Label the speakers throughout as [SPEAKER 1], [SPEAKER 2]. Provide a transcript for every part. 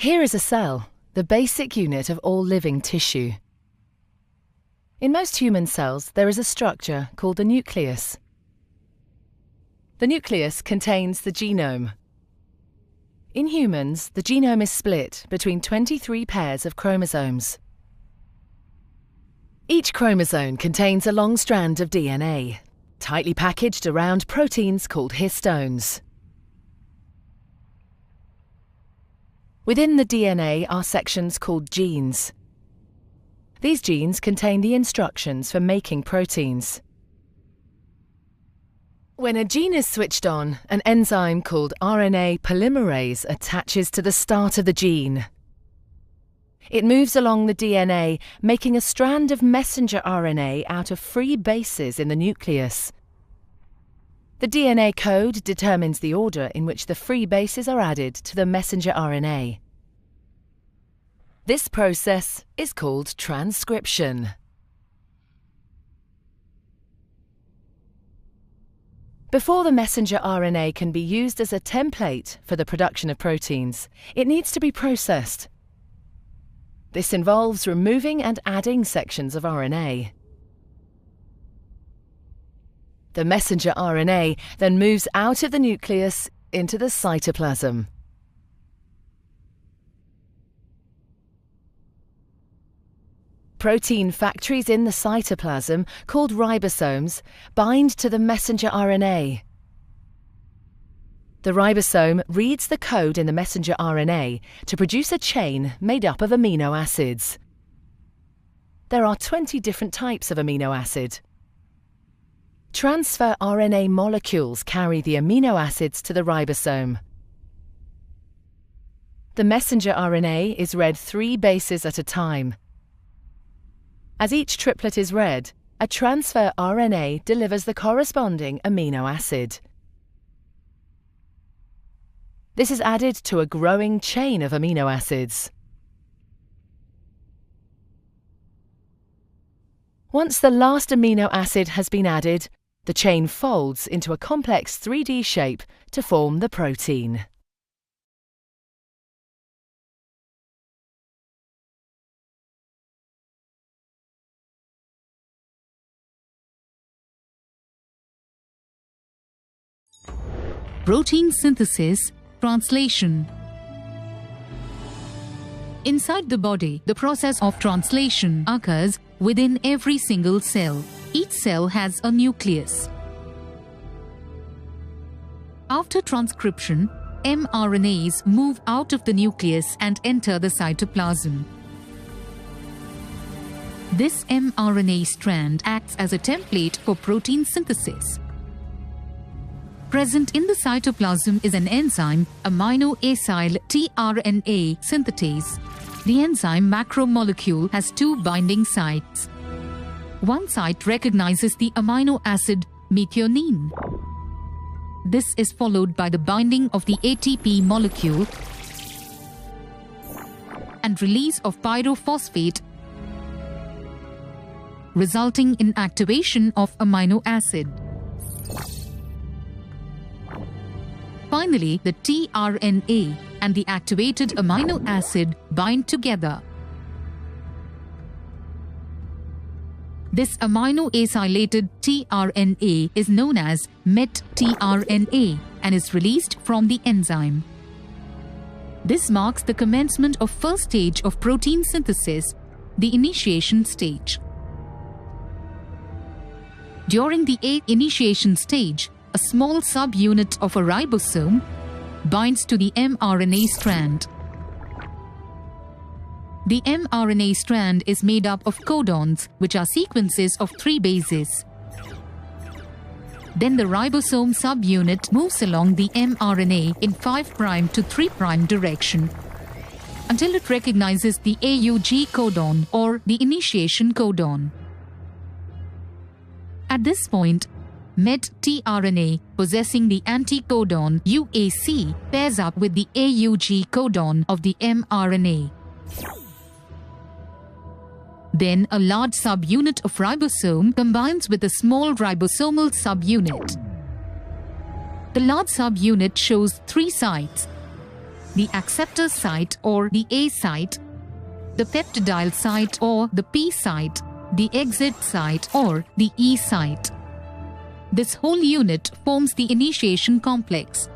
[SPEAKER 1] Here is a cell, the basic unit of all living tissue. In most human cells, there is a structure called the nucleus. The nucleus contains the genome. In humans, the genome is split between 23 pairs of chromosomes. Each chromosome contains a long strand of DNA, tightly packaged around proteins called histones. Within the DNA are sections called genes. These genes contain the instructions for making proteins. When a gene is switched on, an enzyme called RNA polymerase attaches to the start of the gene. It moves along the DNA, making a strand of messenger RNA out of free bases in the nucleus. The DNA code determines the order in which the free bases are added to the messenger RNA. This process is called transcription. Before the messenger RNA can be used as a template for the production of proteins, it needs to be processed. This involves removing and adding sections of RNA. The messenger RNA then moves out of the nucleus into the cytoplasm. Protein factories in the cytoplasm, called ribosomes, bind to the messenger RNA. The ribosome reads the code in the messenger RNA to produce a chain made up of amino acids. There are 20 different types of amino acid. Transfer RNA molecules carry the amino acids to the ribosome. The messenger RNA is read 3 bases at a time. As each triplet is read, a transfer RNA delivers the corresponding amino acid. This is added to a growing chain of amino acids. Once the last amino acid has been added, the chain folds into a complex 3D shape to form the protein.
[SPEAKER 2] Protein synthesis, translation. Inside the body, the process of translation occurs within every single cell. Each cell has a nucleus. After transcription, mRNAs move out of the nucleus and enter the cytoplasm. This mRNA strand acts as a template for protein synthesis. Present in the cytoplasm is an enzyme, amino-acyl tRNA synthetase. The enzyme macromolecule has 2 binding sites. One site recognizes the amino acid methionine. This is followed by the binding of the ATP molecule and release of pyrophosphate, resulting in activation of amino acid. Finally, the tRNA and the activated amino acid bind together. This amino-acylated tRNA is known as met-tRNA and is released from the enzyme. This marks the commencement of first stage of protein synthesis, the initiation stage. During the initiation stage, a small subunit of a ribosome binds to the mRNA strand. The mRNA strand is made up of codons, which are sequences of 3 bases. Then the ribosome subunit moves along the mRNA in 5' to 3' direction until it recognizes the AUG codon or the initiation codon. At this point, met-tRNA possessing the anticodon UAC pairs up with the AUG codon of the mRNA. Then a large subunit of ribosome combines with a small ribosomal subunit. The large subunit shows 3 sites. the acceptor site or the A site, the peptidyl site or the P site, the exit site or the E site. This whole unit forms the initiation complex.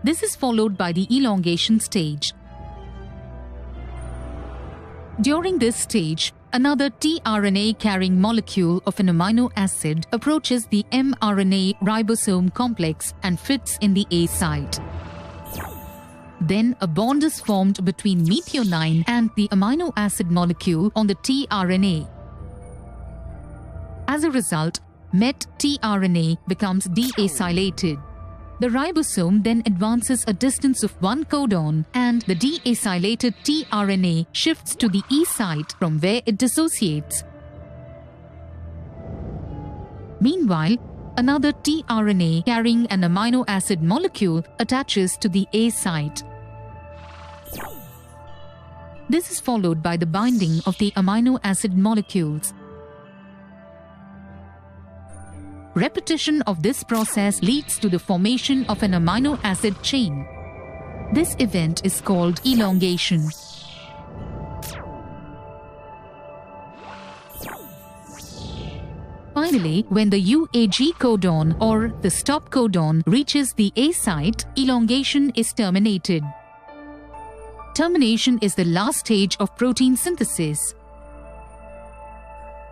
[SPEAKER 2] This is followed by the elongation stage. During this stage, another tRNA carrying molecule of an amino acid approaches the mRNA ribosome complex and fits in the A site. Then a bond is formed between methionine and the amino acid molecule on the tRNA. As a result, met-tRNA becomes deacylated. The ribosome then advances a distance of 1 codon and the deacylated tRNA shifts to the E site from where it dissociates. Meanwhile, another tRNA carrying an amino acid molecule attaches to the A site. This is followed by the binding of the amino acid molecules. Repetition of this process leads to the formation of an amino acid chain. This event is called elongation. Finally, when the UAG codon or the stop codon reaches the A site, elongation is terminated. Termination is the last stage of protein synthesis.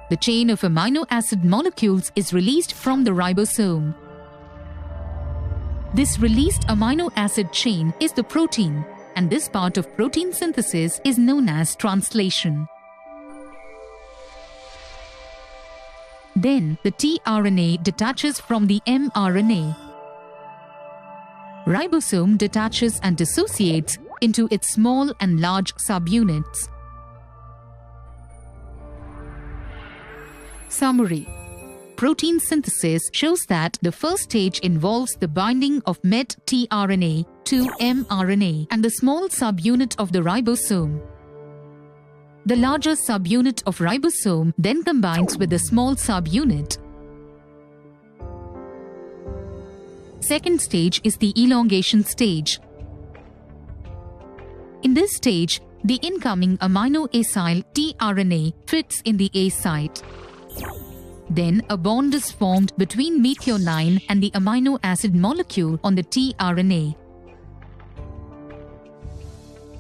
[SPEAKER 2] The chain of amino acid molecules is released from the ribosome. This released amino acid chain is the protein, and this part of protein synthesis is known as translation. Then the tRNA detaches from the mRNA. Ribosome detaches and dissociates into its small and large subunits. Summary. Protein synthesis shows that the first stage involves the binding of met-tRNA to mRNA and the small subunit of the ribosome. The larger subunit of ribosome then combines with the small subunit. Second stage is the elongation stage. In this stage, the incoming amino acyl tRNA fits in the A site. Then a bond is formed between methionine and the amino acid molecule on the tRNA.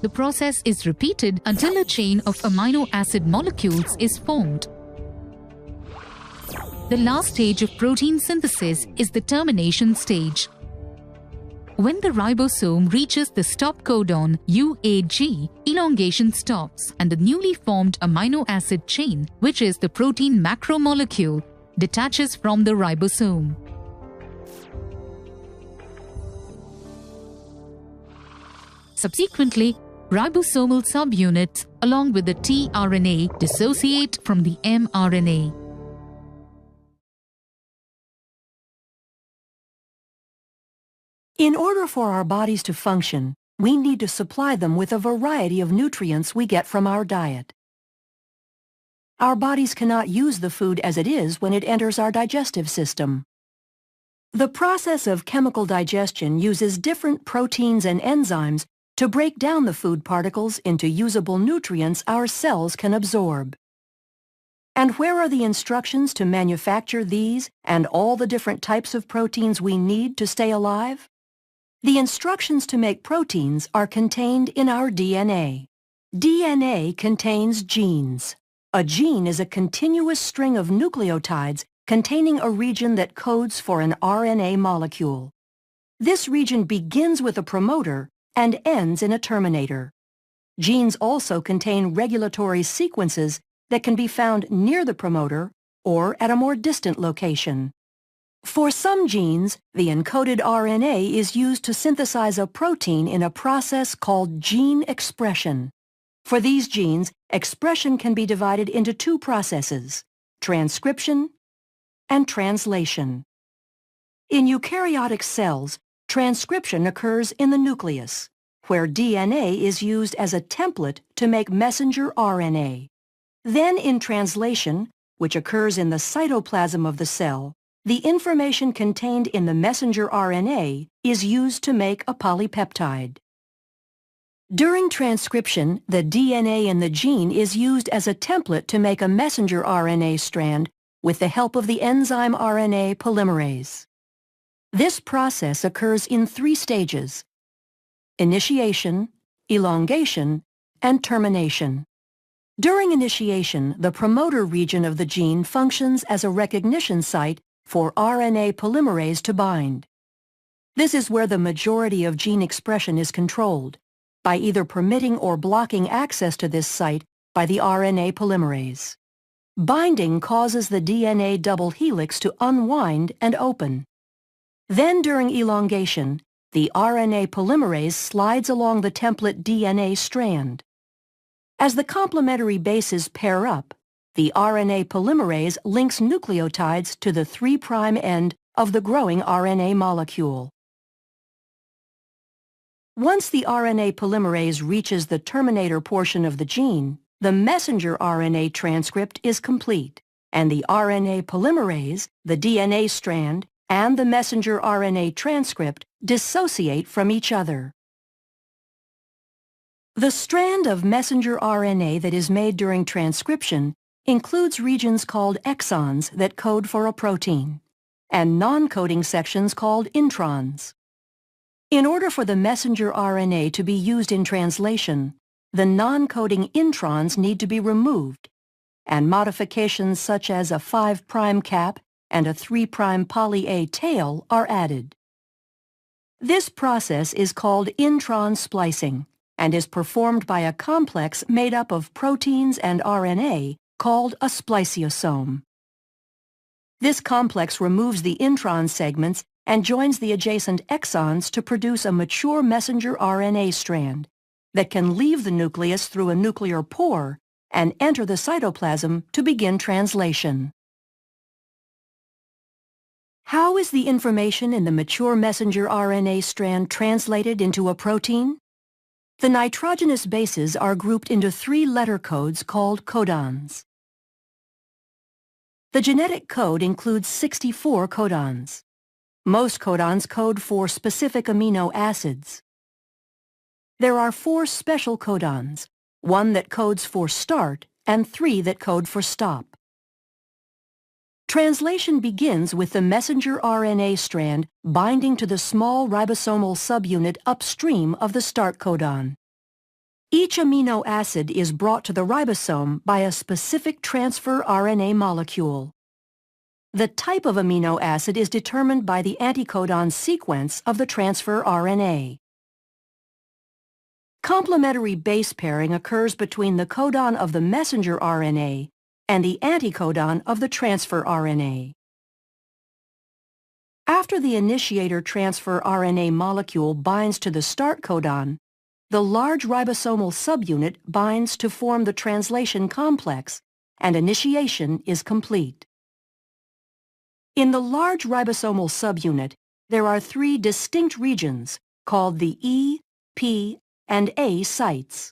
[SPEAKER 2] The process is repeated until a chain of amino acid molecules is formed. The last stage of protein synthesis is the termination stage. When the ribosome reaches the stop codon UAG, elongation stops and the newly formed amino acid chain, which is the protein macromolecule, detaches from the ribosome. Subsequently, ribosomal subunits along with the tRNA dissociate from the mRNA.
[SPEAKER 3] In order for our bodies to function, we need to supply them with a variety of nutrients we get from our diet. Our bodies cannot use the food as it is when it enters our digestive system. The process of chemical digestion uses different proteins and enzymes to break down the food particles into usable nutrients our cells can absorb. And where are the instructions to manufacture these and all the different types of proteins we need to stay alive? The instructions to make proteins are contained in our DNA. DNA contains genes. A gene is a continuous string of nucleotides containing a region that codes for an RNA molecule. This region begins with a promoter and ends in a terminator. Genes also contain regulatory sequences that can be found near the promoter or at a more distant location. For some genes, the encoded RNA is used to synthesize a protein in a process called gene expression. For these genes, expression can be divided into two processes: transcription and translation. In eukaryotic cells, transcription occurs in the nucleus, where DNA is used as a template to make messenger RNA. Then in translation, which occurs in the cytoplasm of the cell, the information contained in the messenger RNA is used to make a polypeptide. During transcription, the DNA in the gene is used as a template to make a messenger RNA strand with the help of the enzyme RNA polymerase. This process occurs in 3 stages: initiation, elongation, and termination. During initiation, the promoter region of the gene functions as a recognition site for RNA polymerase to bind. This is where the majority of gene expression is controlled, by either permitting or blocking access to this site by the RNA polymerase. Binding causes the DNA double helix to unwind and open. Then during elongation, the RNA polymerase slides along the template DNA strand. As the complementary bases pair up, the RNA polymerase links nucleotides to the 3' end of the growing RNA molecule. Once the RNA polymerase reaches the terminator portion of the gene, the messenger RNA transcript is complete, and the RNA polymerase, the DNA strand, and the messenger RNA transcript dissociate from each other. The strand of messenger RNA that is made during transcription includes regions called exons that code for a protein, and non-coding sections called introns. In order for the messenger RNA to be used in translation, the non-coding introns need to be removed, and modifications such as a 5' cap and a 3' poly A tail are added. This process is called intron splicing and is performed by a complex made up of proteins and RNA called a spliceosome. This complex removes the intron segments and joins the adjacent exons to produce a mature messenger RNA strand that can leave the nucleus through a nuclear pore and enter the cytoplasm to begin translation. How is the information in the mature messenger RNA strand translated into a protein? The nitrogenous bases are grouped into 3 letter codes called codons. The genetic code includes 64 codons. Most codons code for specific amino acids. There are 4 special codons, 1 that codes for start and 3 that code for stop. Translation begins with the messenger RNA strand binding to the small ribosomal subunit upstream of the start codon. Each amino acid is brought to the ribosome by a specific transfer RNA molecule. The type of amino acid is determined by the anticodon sequence of the transfer RNA. Complementary base pairing occurs between the codon of the messenger RNA and the anticodon of the transfer RNA. After the initiator transfer RNA molecule binds to the start codon, the large ribosomal subunit binds to form the translation complex, and initiation is complete. In the large ribosomal subunit, there are 3 distinct regions called the E, P, and A sites.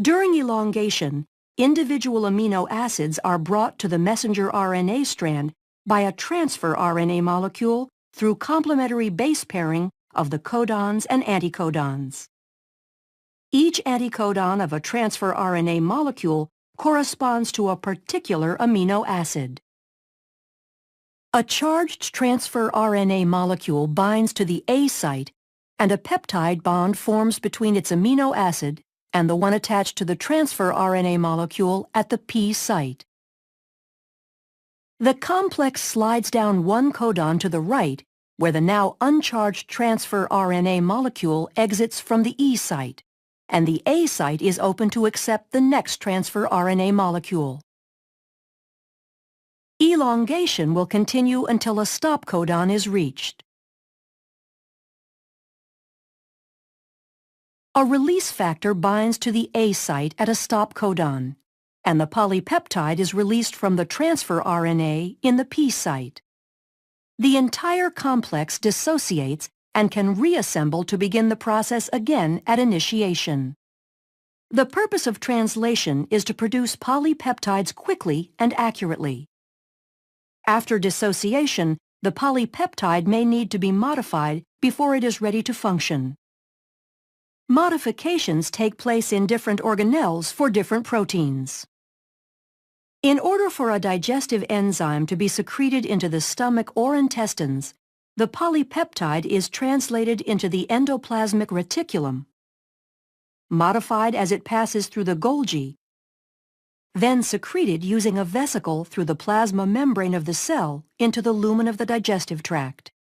[SPEAKER 3] During elongation, individual amino acids are brought to the messenger RNA strand by a transfer RNA molecule through complementary base pairing of the codons and anticodons. Each anticodon of a transfer RNA molecule corresponds to a particular amino acid. A charged transfer RNA molecule binds to the A site, and a peptide bond forms between its amino acid and the one attached to the transfer RNA molecule at the P site. The complex slides down 1 codon to the right, where the now uncharged transfer RNA molecule exits from the E site, and the A site is open to accept the next transfer RNA molecule. Elongation will continue until a stop codon is reached. A release factor binds to the A site at a stop codon, and the polypeptide is released from the transfer RNA in the P site. The entire complex dissociates and can reassemble to begin the process again at initiation. The purpose of translation is to produce polypeptides quickly and accurately. After dissociation, the polypeptide may need to be modified before it is ready to function. Modifications take place in different organelles for different proteins. In order for a digestive enzyme to be secreted into the stomach or intestines, the polypeptide is translated into the endoplasmic reticulum, modified as it passes through the Golgi, then secreted using a vesicle through the plasma membrane of the cell into the lumen of the digestive tract.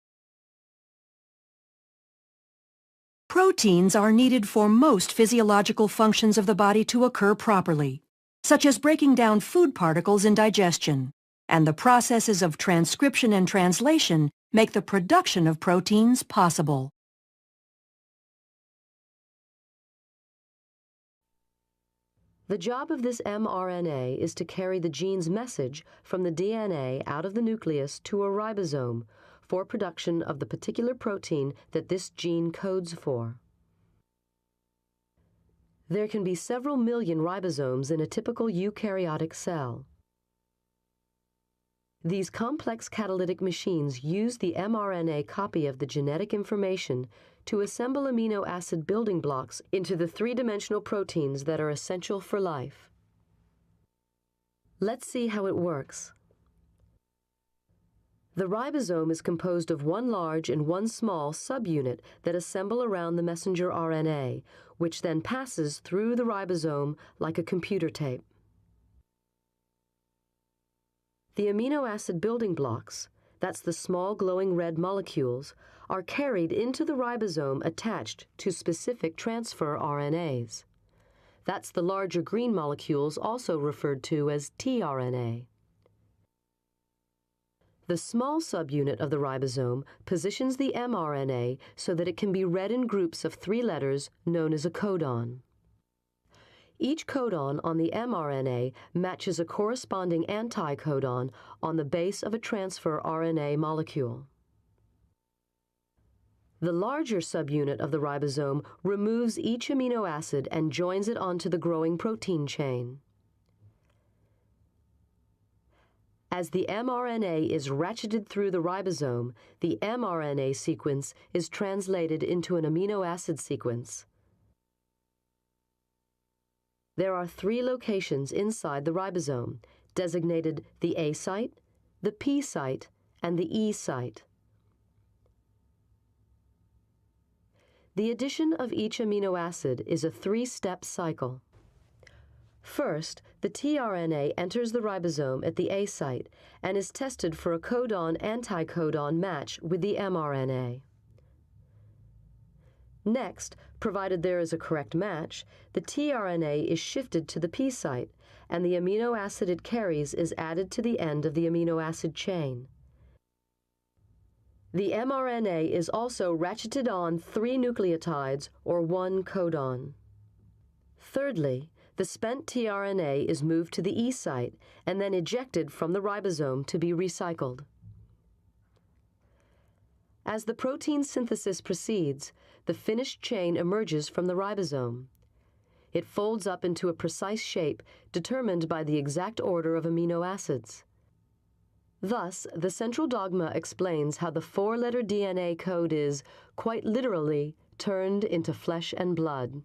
[SPEAKER 3] Proteins are needed for most physiological functions of the body to occur properly, such as breaking down food particles in digestion, and the processes of transcription and translation make the production of proteins possible.
[SPEAKER 4] The job of this mRNA is to carry the gene's message from the DNA out of the nucleus to a ribosome for production of the particular protein that this gene codes for. There can be several million ribosomes in a typical eukaryotic cell. These complex catalytic machines use the mRNA copy of the genetic information to assemble amino acid building blocks into the three-dimensional proteins that are essential for life. Let's see how it works. The ribosome is composed of one large and one small subunit that assemble around the messenger RNA, which then passes through the ribosome like a computer tape. The amino acid building blocks, that's the small glowing red molecules, are carried into the ribosome attached to specific transfer RNAs. That's the larger green molecules, also referred to as tRNA. The small subunit of the ribosome positions the mRNA so that it can be read in groups of 3 letters known as a codon. Each codon on the mRNA matches a corresponding anticodon on the base of a transfer RNA molecule. The larger subunit of the ribosome removes each amino acid and joins it onto the growing protein chain. As the mRNA is ratcheted through the ribosome, the mRNA sequence is translated into an amino acid sequence. There are 3 locations inside the ribosome, designated the A site, the P site, and the E site. The addition of each amino acid is a 3-step cycle. First, the tRNA enters the ribosome at the A site and is tested for a codon-anticodon match with the mRNA. Next, provided there is a correct match, the tRNA is shifted to the P site, and the amino acid it carries is added to the end of the amino acid chain. The mRNA is also ratcheted on 3 nucleotides or 1 codon. Thirdly, the spent tRNA is moved to the E site and then ejected from the ribosome to be recycled. As the protein synthesis proceeds, the finished chain emerges from the ribosome. It folds up into a precise shape determined by the exact order of amino acids. Thus, the central dogma explains how the 4-letter DNA code is, quite literally, turned into flesh and blood.